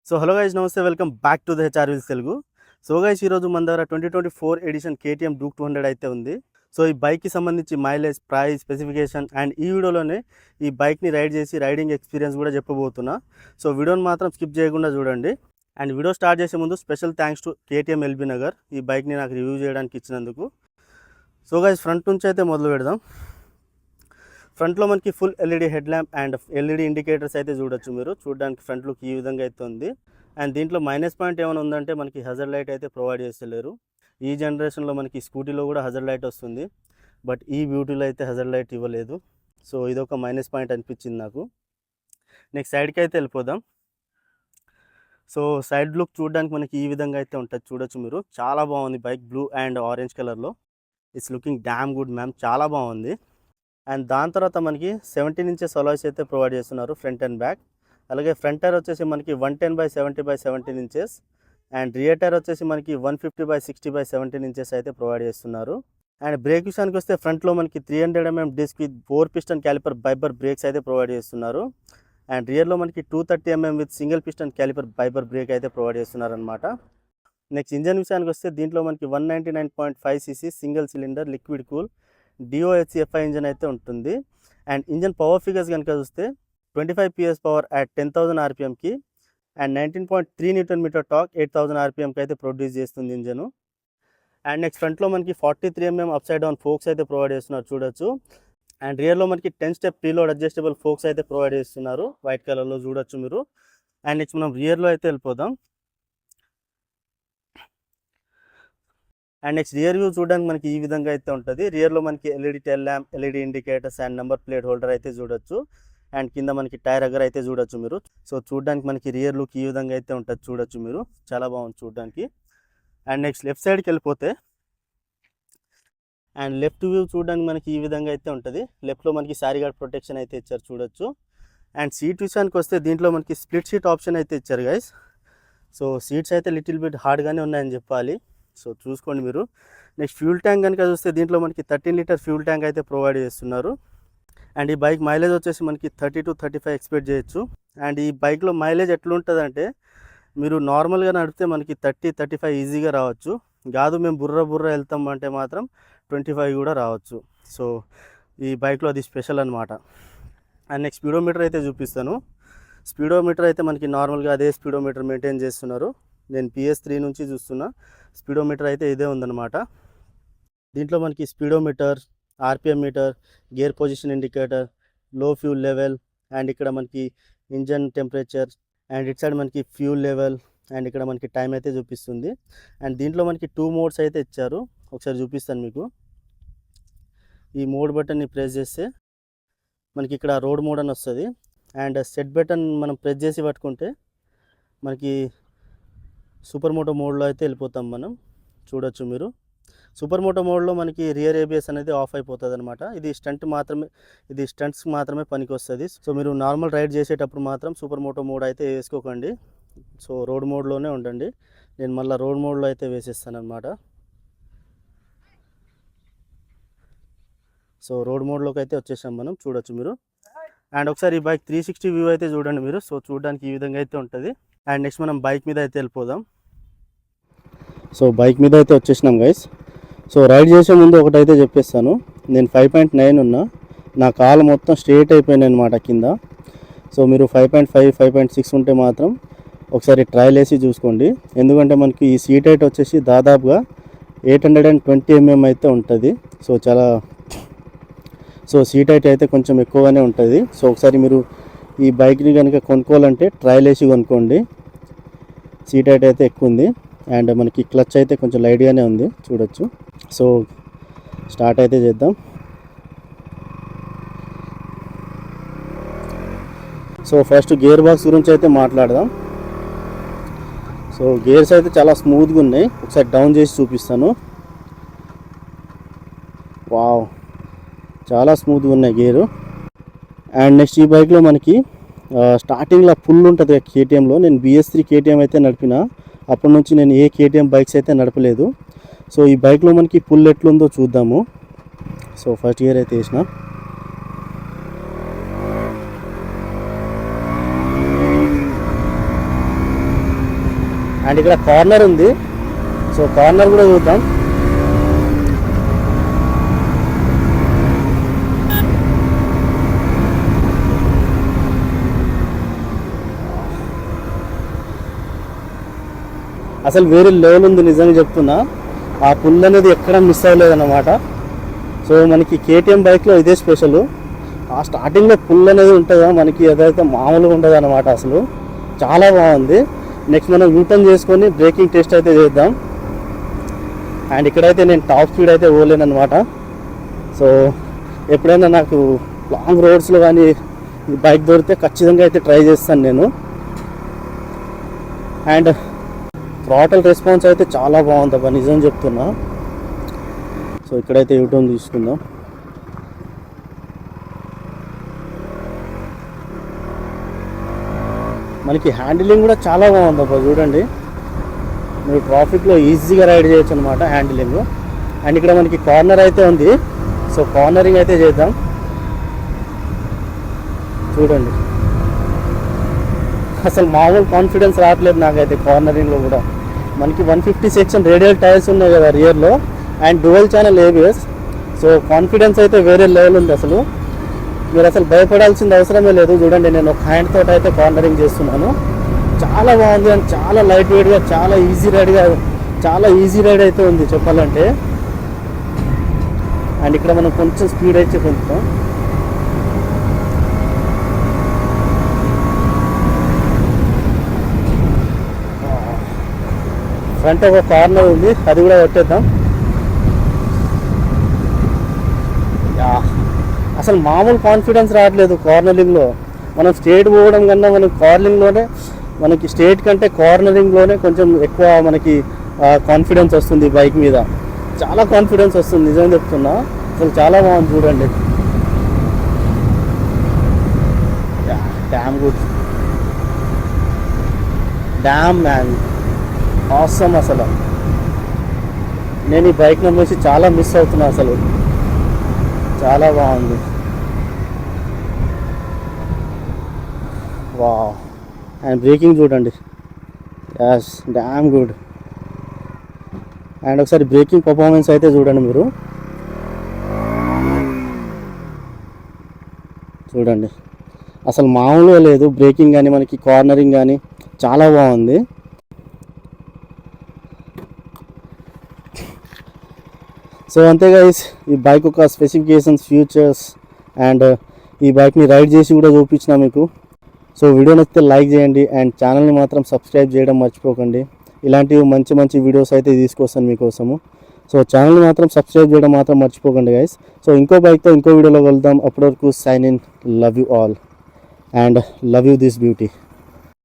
So hello guys, నమస్తే, welcome back to the HR wheels Telugu. So guys, ఈరోజు మన దగ్గర 2024 ఎడిషన్ కేటీఎం డూక్ 200 అయితే ఉంది. సో ఈ బైక్కి సంబంధించి మైలేజ్, ప్రైస్, స్పెసిఫికేషన్ అండ్ ఈ వీడియోలోనే ఈ బైక్ని రైడ్ చేసి రైడింగ్ ఎక్స్పీరియన్స్ కూడా చెప్పబోతున్నా. సో వీడియోని మాత్రం స్కిప్ చేయకుండా చూడండి. అండ్ వీడియో స్టార్ట్ చేసే ముందు special thanks to KTM LB Nagar ఈ బైక్ని నాకు రివ్యూ చేయడానికి ఇచ్చినందుకు. సో గైస్, ఫ్రంట్ నుంచి అయితే మొదలు పెడదాం. ఫ్రంట్లో మనకి full LED head lamp and LED indicators అయితే చూడొచ్చు. మీరు చూడడానికి ఫ్రంట్ లుక్ ఈ విధంగా అయితే ఉంది. అండ్ దీంట్లో మైనస్ పాయింట్ ఏమైనా ఉందంటే మనకి హజర్ లైట్ అయితే ప్రొవైడ్ చేస్తలేరు. ఈ జనరేషన్లో మనకి స్కూటీలో కూడా హజర్ లైట్ వస్తుంది, బట్ ఈ బ్యూటీలో అయితే హజర్ లైట్ ఇవ్వలేదు. సో ఇదొక మైనస్ పాయింట్ అనిపించింది నాకు. నెక్స్ట్ సైడ్కి అయితే వెళ్ళిపోదాం. సో సైడ్ లుక్ చూడడానికి మనకి ఈ విధంగా అయితే ఉంటుంది, చూడొచ్చు మీరు. చాలా బాగుంది బైక్, బ్లూ అండ్ ఆరెంజ్ కలర్లో. It's looking damn good ma'am, చాలా బాగుంది. అండ్ దాని తర్వాత మనకి 17 ఇంచెస్ అలాయ్స్ అయితే ప్రొవైడ్ చేస్తున్నారు ఫ్రంట్ అండ్ బ్యాక్. అలాగే ఫ్రంట్ టైర్ వచ్చేసి మనకి 110/70/17 ఇంచెస్ అండ్ రియర్ టైర్ వచ్చేసి మనకి 150/60/17 ఇంచెస్ అయితే ప్రొవైడ్ చేస్తున్నారు. అండ్ బ్రేక్ విషయానికి వస్తే ఫ్రంట్లో మనకి 300 mm disc with 4 piston caliper ByBre brakes అయితే ప్రొవైడ్ చేస్తున్నారు. అండ్ రియర్లో మనకి 230 mm with single piston caliper ByBre brake అయితే ప్రొవైడ్ చేస్తున్నారు అనమాట. నెక్స్ట్ ఇంజన్ విషయానికి వస్తే దీంట్లో మనకి 199.5 cc single cylinder liquid cool DOHC-FI engine అయితే ఉంటుంది. అండ్ ఇంజన్ పవర్ ఫిగర్స్ కనుక చూస్తే 25 PS పవర్ అట్ 10,000 RPMకి అండ్ 19.3 Nm టార్క్ 8,000 RPMకి అయితే ప్రొడ్యూస్ చేస్తుంది ఇంజను. అండ్ నెక్స్ట్ ఫ్రంట్లో మనకి 43 mm upside down forks అయితే ప్రొవైడ్ చేస్తున్నారు, చూడొచ్చు. అండ్ రియర్లో మనకి 10 స్టెప్ ప్రీలోడ్ అడ్జస్టబుల్ ఫోక్స్ అయితే ప్రొవైడ్ చేస్తున్నారు, వైట్ కలర్లో చూడొచ్చు మీరు. అండ్ నెక్స్ట్ మనం రియర్లో అయితే వెళ్ళిపోదాం. అండ్ నెక్స్ట్ రియర్ వ్యూ చూడడానికి మనకి ఈ విధంగా అయితే ఉంటుంది. రియర్లో మనకి LED tell lamp, LED indicators and number plate holder అయితే చూడొచ్చు. అండ్ కింద మనకి టైర్ అగర్ అయితే చూడొచ్చు మీరు. సో చూడడానికి మనకి రియర్ లుక్ ఈ విధంగా అయితే ఉంటుంది, చూడొచ్చు మీరు. చాలా బాగుంది చూడడానికి. అండ్ నెక్స్ట్ లెఫ్ట్ సైడ్కి వెళ్ళిపోతే అండ్ లెఫ్ట్ వ్యూ చూడడానికి మనకి ఈ విధంగా అయితే ఉంటుంది. లెఫ్ట్లో మనకి సారీ గార్డ్ ప్రొటెక్షన్ అయితే ఇచ్చారు, చూడొచ్చు. అండ్ సీట్ విషయానికి వస్తే దీంట్లో మనకి స్ప్లిట్ సీట్ ఆప్షన్ అయితే ఇచ్చారు గైస్. సో సీట్స్ అయితే లిటిల్ బిట్ హార్డ్గానే ఉన్నాయని చెప్పాలి. సో చూసుకోండి మీరు. నెక్స్ట్ ఫ్యూల్ ట్యాంక్ కనుక చూస్తే దీంట్లో మనకి 13 లీటర్ ఫ్యూల్ ట్యాంక్ అయితే ప్రొవైడ్ చేస్తున్నారు. అండ్ ఈ బైక్ మైలేజ్ వచ్చేసి మనకి 30 to 35 ఎక్స్పెక్ట్ చేయొచ్చు. అండ్ ఈ బైక్లో మైలేజ్ ఎట్లుంటుందంటే మీరు నార్మల్గా నడిపితే మనకి 30-35 ఈజీగా రావచ్చు. కాదు మేము బుర్ర వెళ్తాం అంటే మాత్రం 25 కూడా రావచ్చు. సో ఈ బైక్లో అది స్పెషల్ అనమాట. అండ్ నెక్స్ట్ స్పీడోమీటర్ అయితే చూపిస్తాను. స్పీడోమీటర్ అయితే మనకి నార్మల్గా అదే స్పీడోమీటర్ మెయింటైన్ చేస్తున్నారు. నేను PS3 నుంచి చూస్తున్నా, స్పీడోమీటర్ అయితే ఇదే ఉందన్నమాట. దీంట్లో మనకి speedometer, RPM meter, gear position indicator, low fuel level and ఇక్కడ మనకి engine temperature and it side మనకి ఫ్యూల్ లెవెల్ అండ్ ఇక్కడ మనకి టైం అయితే చూపిస్తుంది. అండ్ దీంట్లో మనకి 2 మోడ్స్ అయితే ఇచ్చారు, ఒకసారి చూపిస్తాను మీకు. ఈ మోడ్ బటన్ని ప్రెస్ చేస్తే మనకి ఇక్కడ రోడ్ మోడ్ అని వస్తుంది. అండ్ సెట్ బటన్ మనం ప్రెస్ చేసి పట్టుకుంటే మనకి సూపర్ మోటో మోడ్లో అయితే వెళ్ళిపోతాం మనం, చూడొచ్చు మీరు. సూపర్ మోటో మోడ్లో మనకి రియర్ ABS అనేది ఆఫ్ అయిపోతుంది అనమాట. ఇది స్టంట్స్ మాత్రమే పనికి వస్తుంది. సో మీరు నార్మల్ రైడ్ చేసేటప్పుడు మాత్రం సూపర్ మోటో మోడ్ అయితే వేసుకోకండి. సో రోడ్ మోడ్లోనే ఉండండి. నేను మళ్ళీ రోడ్ మోడ్లో అయితే వేసేస్తాను అనమాట. సో రోడ్ మోడ్లోకి అయితే వచ్చేసాం మనం, చూడొచ్చు మీరు. అండ్ ఒకసారి ఈ బైక్ 360 వ్యూ అయితే చూడండి మీరు. సో చూడడానికి ఈ విధంగా అయితే ఉంటుంది. అండ్ నెక్స్ట్ మనం బైక్ మీద అయితే వెళ్ళిపోదాం. సో బైక్ మీద అయితే వచ్చేసినాం గైస్. సో రైడ్ చేసే ముందు ఒకటైతే చెప్పేస్తాను, నేను 5.9 ఉన్నా, నా కాలు మొత్తం స్ట్రేట్ అయిపోయినాయి అనమాట కింద. సో మీరు 5.5, 5.6 ఉంటే మాత్రం ఒకసారి ట్రయల్ వేసి చూసుకోండి. ఎందుకంటే మనకి ఈ సీట్ హైట్ వచ్చేసి దాదాపుగా 820 mm అయితే ఉంటుంది. సో సీట్ హైట్ అయితే కొంచెం ఎక్కువగానే ఉంటుంది. సో ఒకసారి మీరు ఈ బైక్ని కనుక కొనుక్కోవాలంటే ట్రయల్ వేసి కొనుక్కోండి. సీట్ హైట్ అయితే ఎక్కువ ఉంది అండ్ మనకి క్లచ్ అయితే కొంచెం లైట్గానే ఉంది, చూడొచ్చు. సో స్టార్ట్ అయితే చేద్దాం. సో ఫస్ట్ గేర్ బాక్స్ గురించి అయితే మాట్లాడదాం. సో గేర్స్ అయితే చాలా స్మూత్గా ఉన్నాయి, ఒకసారి డౌన్ చేసి చూపిస్తాను. వావ్, చాలా స్మూత్గా ఉన్నాయి గేరు. అండ్ నెక్స్ట్ ఈ బైక్లో మనకి స్టార్టింగ్లో పుల్ ఉంటుంది KTMలో. నేను BS3 KTM అయితే నడిపిన, అప్పటి నుంచి నేను ఏ KTM బైక్స్ అయితే నడపలేదు. సో ఈ బైక్లో మనకి పుల్ ఎట్లుందో చూద్దాము. సో ఫస్ట్ గేర్ అయితే వేసిన. అండ్ ఇక్కడ కార్నర్ ఉంది, సో కార్నర్ కూడా చూద్దాం. అసలు వేరే లెవెల్ ఉంది నిజంగా చెప్తున్నా. ఆ పుల్ అనేది ఎక్కడ మిస్ అవ్వలేదన్నమాట. సో మనకి కేటీఎం బైక్లో ఇదే స్పెషల్. ఆ స్టార్టింగ్లో పుల్ అనేది ఉంటుందా మనకి, అదైతే మామూలుగా ఉండదు అనమాట. అసలు చాలా బాగుంది. నెక్స్ట్ మనం యూటర్న్ చేసుకొని బ్రేకింగ్ టెస్ట్ అయితే చేద్దాం. అండ్ ఇక్కడైతే నేను టాప్ స్పీడ్ అయితే పోలేను అనమాట. సో ఎప్పుడైనా నాకు లాంగ్ రోడ్స్లో కానీ బైక్ దొరికితే ఖచ్చితంగా అయితే ట్రై చేస్తాను నేను. అండ్ థ్రాటల్ రెస్పాన్స్ అయితే చాలా బాగుంది అబ్బా, నిజం చెప్తున్నా. సో ఇక్కడైతే యూటర్న్ తీసుకుందాం. మనకి హ్యాండిలింగ్ కూడా చాలా బాగుంది అబ్బా, చూడండి. మీరు ట్రాఫిక్లో ఈజీగా రైడ్ చేయొచ్చు అనమాట హ్యాండిలింగ్. అండ్ ఇక్కడ మనకి కార్నర్ అయితే ఉంది, సో కార్నరింగ్ అయితే చేద్దాం. చూడండి, అసలు మామూలు కాన్ఫిడెన్స్ రావట్లేదు నాకైతే కార్నరింగ్లో కూడా. మనకి 150 సెక్షన్ రేడియల్ టైర్స్ ఉన్నాయి కదా రియర్లో, and dual channel ABS. So confidence అయితే వేరే లెవెల్ ఉంది. అసలు మీరు అసలు భయపడాల్సిన అవసరమే లేదు. చూడండి, నేను ఒక హ్యాండ్ తోటి అయితే కార్నరింగ్ చేస్తున్నాను. చాలా బాగుంది అండ్ చాలా లైట్ వెయిట్గా, చాలా ఈజీ రైడ్ అయితే ఉంది చెప్పాలంటే. అండ్ ఇక్కడ మనం కొంచెం స్పీడ్ అయితే పెంచుతాం. ఫ్రంట్ ఒక కార్నర్ ఉంది, అది కూడా కొట్టేద్దాం. అసలు మామూలు కాన్ఫిడెన్స్ రావట్లేదు కార్నరింగ్లో. మనం స్ట్రేట్ పోవడం కన్నా మనం కార్నరింగ్లోనే, మనకి స్ట్రేట్ కంటే కార్నరింగ్లోనే కొంచెం ఎక్కువ మనకి కాన్ఫిడెన్స్ వస్తుంది బైక్ మీద. చాలా కాన్ఫిడెన్స్ వస్తుంది నిజం చెప్తున్నా. అసలు చాలా బాగుంది చూడండి. Damn good, damn man, awesome. అసలు నేను ఈ బైక్ నమ్మేసి చాలా మిస్ అవుతున్నా. అసలు చాలా బాగుంది. వావ్. అండ్ బ్రేకింగ్ చూడండి, యాస్ డామ్ గుడ్. అండ్ ఒకసారి బ్రేకింగ్ పర్ఫార్మెన్స్ అయితే చూడండి మీరు. చూడండి, అసలు మామూలుగా లేదు బ్రేకింగ్ కానీ మనకి కార్నరింగ్ కానీ చాలా బాగుంది. సో అంతే గైస్, ఈ బైక్ యొక్క స్పెసిఫికేషన్స్, ఫ్యూచర్స్ అండ్ ఈ బైక్ని రైడ్ చేసి కూడా చూపించిన మీకు. సో వీడియో నచ్చితే లైక్ చేయండి అండ్ ఛానల్ని మాత్రం సబ్స్క్రైబ్ చేయడం మర్చిపోకండి. ఇలాంటివి మంచి మంచి వీడియోస్ అయితే తీసుకొస్తాను మీకోసము. సో ఛానల్ని మాత్రం సబ్స్క్రైబ్ చేయడం మాత్రం మర్చిపోకండి గైస్. సో ఇంకో బైక్తో ఇంకో వీడియోలో వెళ్దాం. అప్పటి వరకు sign in. Love you all and love you this beauty.